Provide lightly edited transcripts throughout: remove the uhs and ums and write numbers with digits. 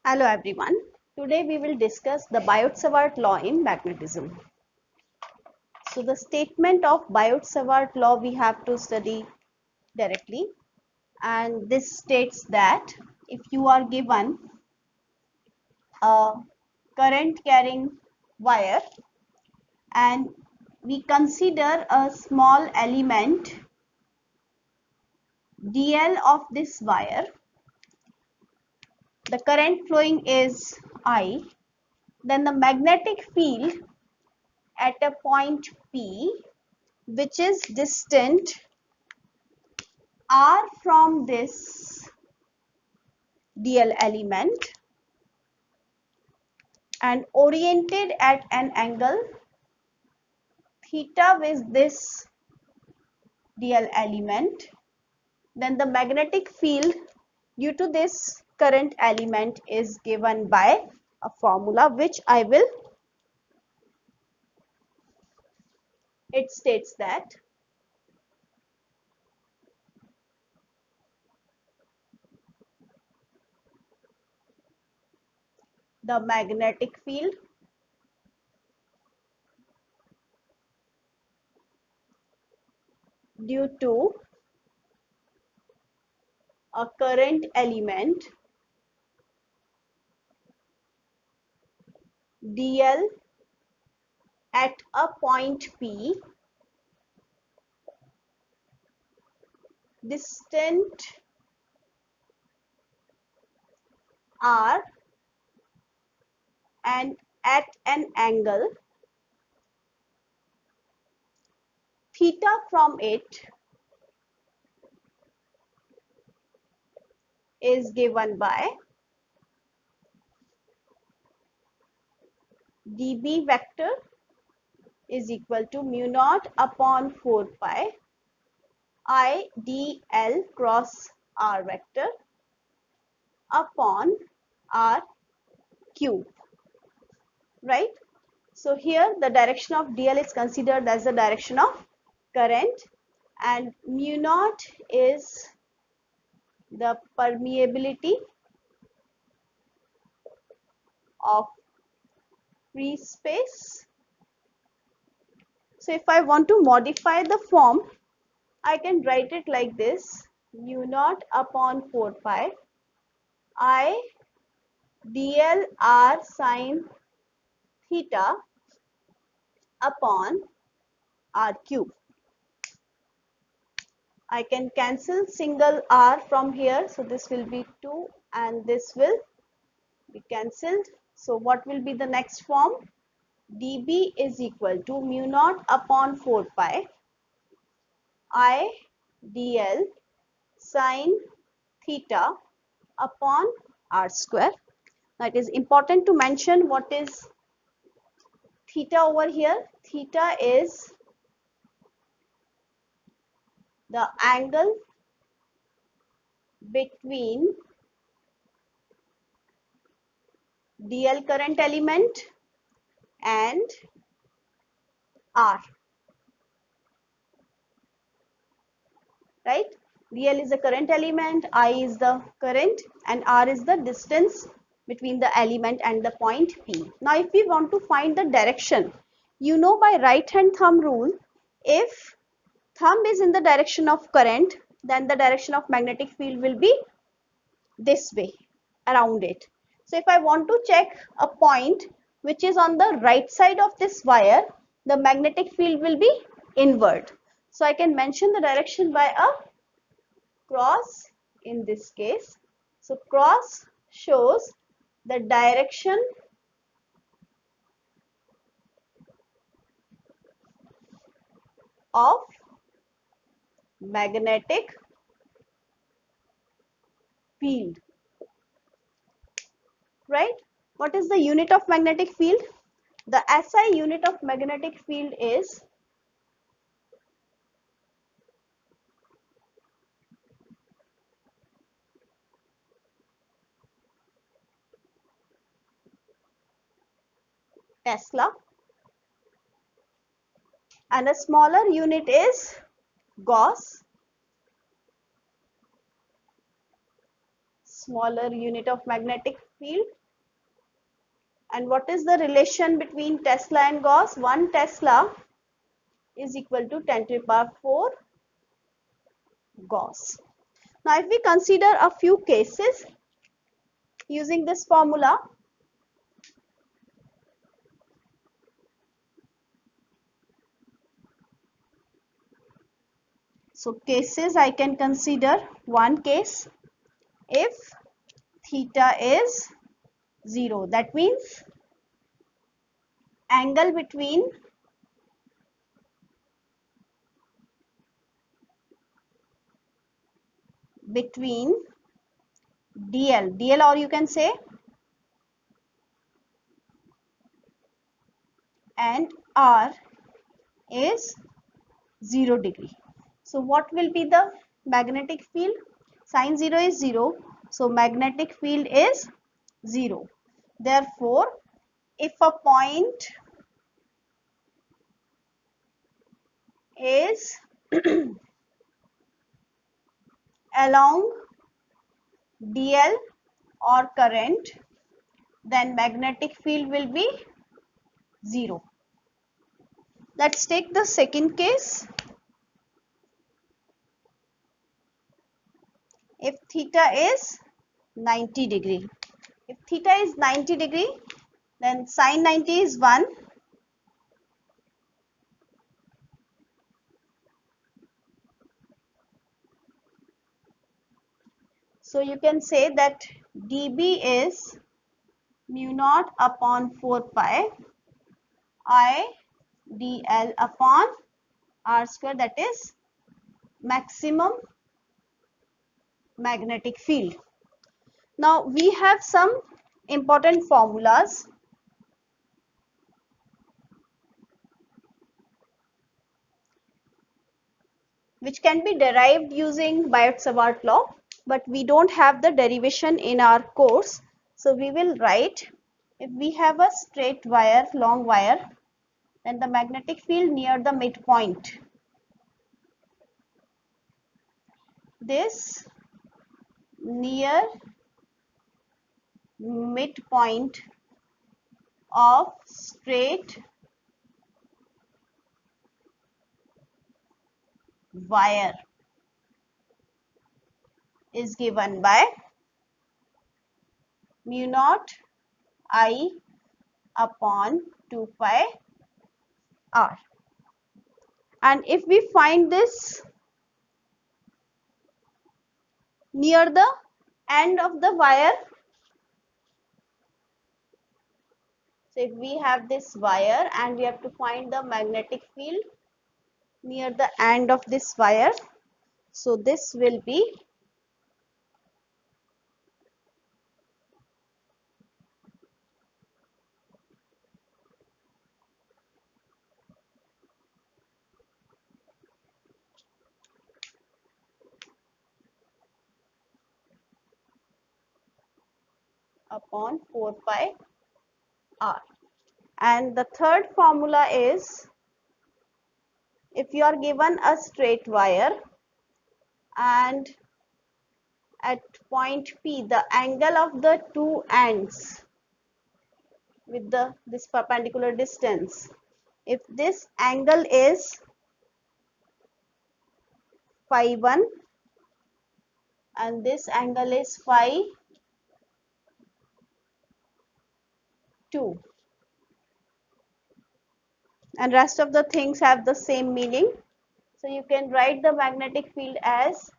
Hello everyone. Today we will discuss the Biot-Savart law in magnetism. So the statement of Biot-Savart law we have to study directly, and this states that if you are given a current carrying wire and we consider a small element dl of this wire, the current flowing is I, then the magnetic field at a point P which is distant r from this dl element and oriented at an angle theta with this dl element, then the magnetic field due to this current element is given by a formula which I will. It states that the magnetic field due to a current element dl at a point P distant r and at an angle theta from it is given by dB vector is equal to mu naught upon 4 pi I dl cross r vector upon r cube, right? So here the direction of dl is considered as the direction of current and mu naught is the permeability of free space. So if I want to modify the form, I can write it like this: mu naught upon 4 pi I dl r sine theta upon r cube. I can cancel single r from here, so this will be 2 and this will be cancelled. So what will be the next form? dB is equal to mu naught upon 4 pi I dl sine theta upon r square. Now it is important to mention what is theta over here. Theta is the angle between dl current element and r, right? dl is the current element, I is the current, and r is the distance between the element and the point P. Now if we want to find the direction, you know by right hand thumb rule, if thumb is in the direction of current, then the direction of magnetic field will be this way around it. So if I want to check a point which is on the right side of this wire, the magnetic field will be inward. So I can mention the direction by a cross in this case. So cross shows the direction of magnetic field, right? What is the unit of magnetic field? The SI unit of magnetic field is Tesla, and a smaller unit is Gauss. smaller unit of magnetic field. And what is the relation between Tesla and Gauss? 1 Tesla is equal to 10 to the power 4 Gauss. Now if we consider a few cases using this formula, so cases I can consider one case if theta is 0. That means angle between DL or you can say and R is 0 degree. So what will be the magnetic field? Sine 0 is 0. So magnetic field is 0. Therefore, if a point is along DL or current, then magnetic field will be 0. Let's take the second case. If theta is 90 degree. If theta is 90 degree, then sine 90 is 1. So you can say that dB is mu naught upon 4 pi I dl upon r square, that is maximum magnetic field. Now we have some important formulas which can be derived using Biot-Savart law, but we don't have the derivation in our course. So we will write, if we have a straight wire, long wire, then the magnetic field near the midpoint, this near midpoint of straight wire is given by mu naught I upon 2 pi r. And if we find this near the end of the wire, so if we have this wire and we have to find the magnetic field near the end of this wire, so this will be upon 4 pi r. And the third formula is, if you are given a straight wire and at point P the angle of the two ends with this perpendicular distance, if this angle is phi 1 and this angle is phi 2 and rest of the things have the same meaning, so you can write the magnetic field as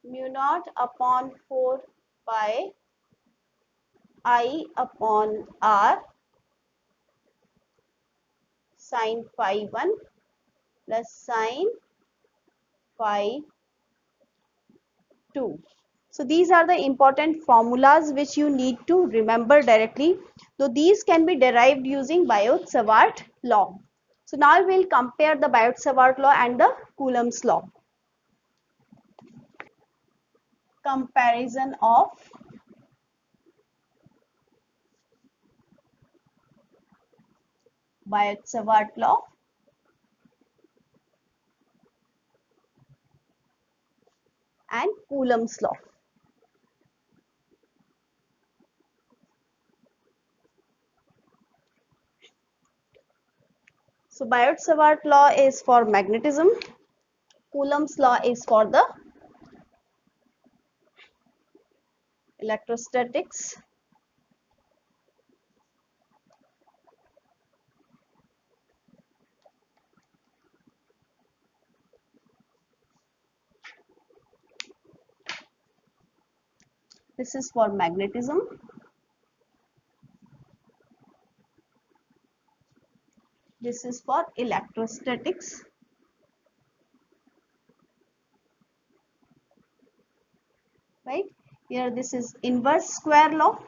mu naught upon 4 pi I upon r sine phi 1 plus sine phi 2. So these are the important formulas which you need to remember directly. So these can be derived using Biot-Savart law. So now we'll compare the Biot-Savart law and the Coulomb's law. Comparison of Biot-Savart law and Coulomb's law. So Biot-Savart law is for magnetism. Coulomb's law is for the electrostatics. This is for magnetism. This is for electrostatics. Right? Here this is inverse square law.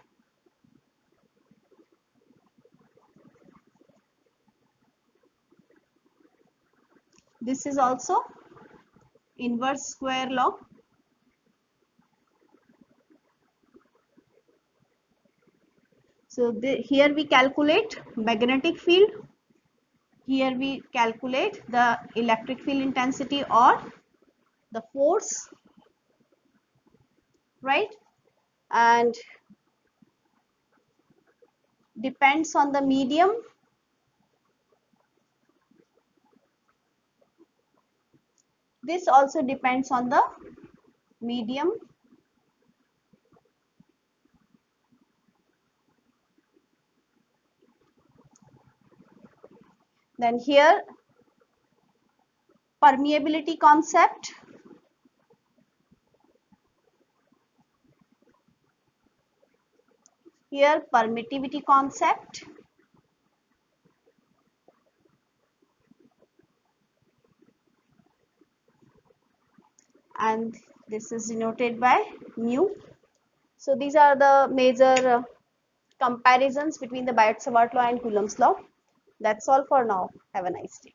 This is also inverse square law. So here we calculate magnetic field. Here we calculate the electric field intensity or the force, right? And depends on the medium. This also depends on the medium. Then here permeability concept. Here permittivity concept. And this is denoted by mu. So these are the major comparisons between the Biot-Savart law and Coulomb's law. That's all for now. Have a nice day.